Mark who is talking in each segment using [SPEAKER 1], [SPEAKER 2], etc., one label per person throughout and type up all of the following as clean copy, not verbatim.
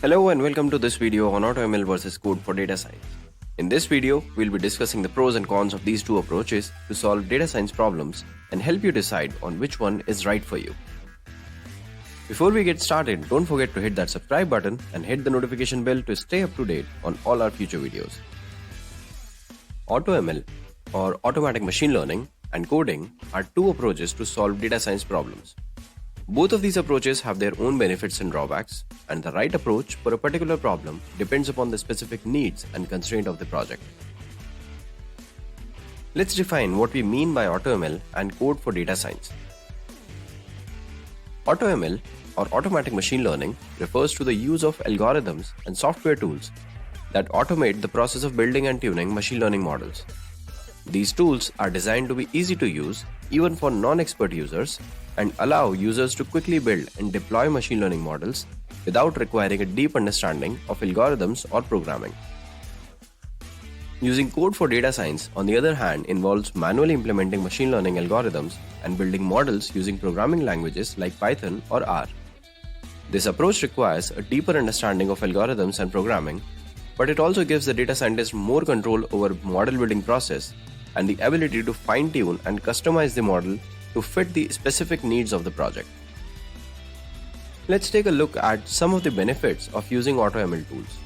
[SPEAKER 1] Hello and welcome to this video on AutoML versus code for data science. In this video, we'll be discussing the pros and cons of these two approaches to solve data science problems and help you decide on which one is right for you. Before we get started, don't forget to hit that subscribe button and hit the notification bell to stay up to date on all our future videos. AutoML, or automatic machine learning, and coding are two approaches to solve data science problems. Both of these approaches have their own benefits and drawbacks, and the right approach for a particular problem depends upon the specific needs and constraint of the project. Let's define what we mean by AutoML and code for data science. AutoML, or automatic machine learning, refers to the use of algorithms and software tools that automate the process of building and tuning machine learning models. These tools are designed to be easy to use even for non-expert users and allow users to quickly build and deploy machine learning models without requiring a deep understanding of algorithms or programming. Using code for data science, on the other hand, involves manually implementing machine learning algorithms and building models using programming languages like Python or R. This approach requires a deeper understanding of algorithms and programming, but it also gives the data scientist more control over model building process and the ability to fine-tune and customize the model to fit the specific needs of the project. Let's take a look at some of the benefits of using AutoML tools.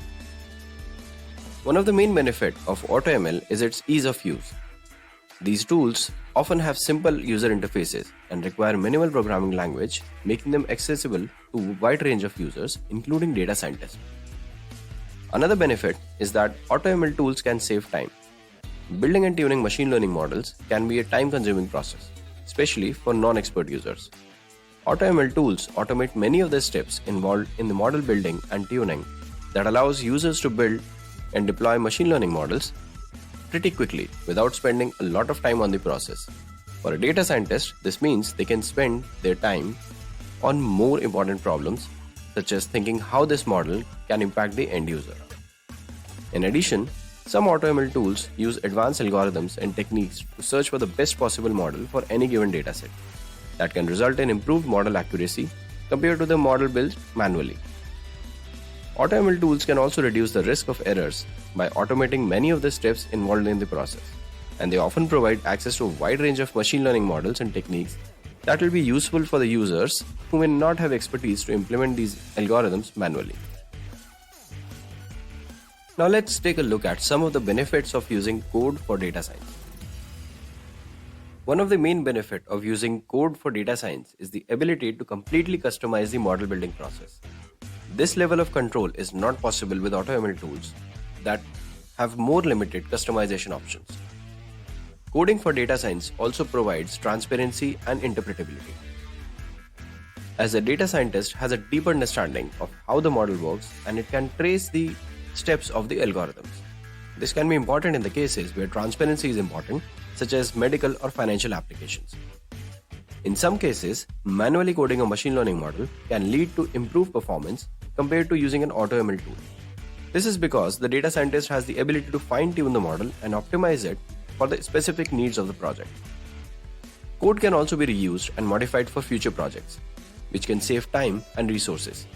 [SPEAKER 1] One of the main benefits of AutoML is its ease of use. These tools often have simple user interfaces and require minimal programming language, making them accessible to a wide range of users, including data scientists. Another benefit is that AutoML tools can save time. Building and tuning machine learning models can be a time-consuming process, especially for non-expert users. AutoML tools automate many of the steps involved in the model building and tuning that allows users to build and deploy machine learning models pretty quickly without spending a lot of time on the process. For a data scientist, this means they can spend their time on more important problems, such as thinking how this model can impact the end user. In addition, some AutoML tools use advanced algorithms and techniques to search for the best possible model for any given dataset. That can result in improved model accuracy compared to the model built manually. AutoML tools can also reduce the risk of errors by automating many of the steps involved in the process, and they often provide access to a wide range of machine learning models and techniques that will be useful for the users who may not have expertise to implement these algorithms manually. Now let's take a look at some of the benefits of using code for data science. One of the main benefits of using code for data science is the ability to completely customize the model building process. This level of control is not possible with AutoML tools that have more limited customization options. Coding for data science also provides transparency and interpretability, as a data scientist has a deep understanding of how the model works and it can trace the steps of the algorithms. This can be important in the cases where transparency is important, such as medical or financial applications. In some cases, manually coding a machine learning model can lead to improved performance compared to using an AutoML tool. This is because the data scientist has the ability to fine-tune the model and optimize it for the specific needs of the project. Code can also be reused and modified for future projects, which can save time and resources.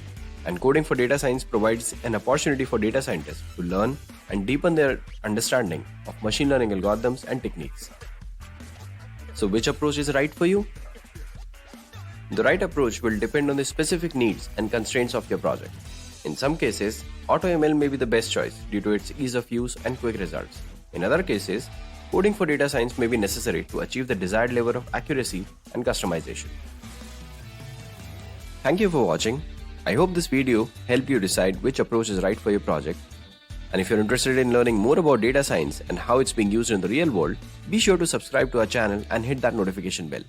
[SPEAKER 1] And coding for data science provides an opportunity for data scientists to learn and deepen their understanding of machine learning algorithms and techniques. So which approach is right for you? The right approach will depend on the specific needs and constraints of your project. In some cases, AutoML may be the best choice due to its ease of use and quick results. In other cases, coding for data science may be necessary to achieve the desired level of accuracy and customization. Thank you for watching. I hope this video helped you decide which approach is right for your project. And if you're interested in learning more about data science and how it's being used in the real world, be sure to subscribe to our channel and hit that notification bell.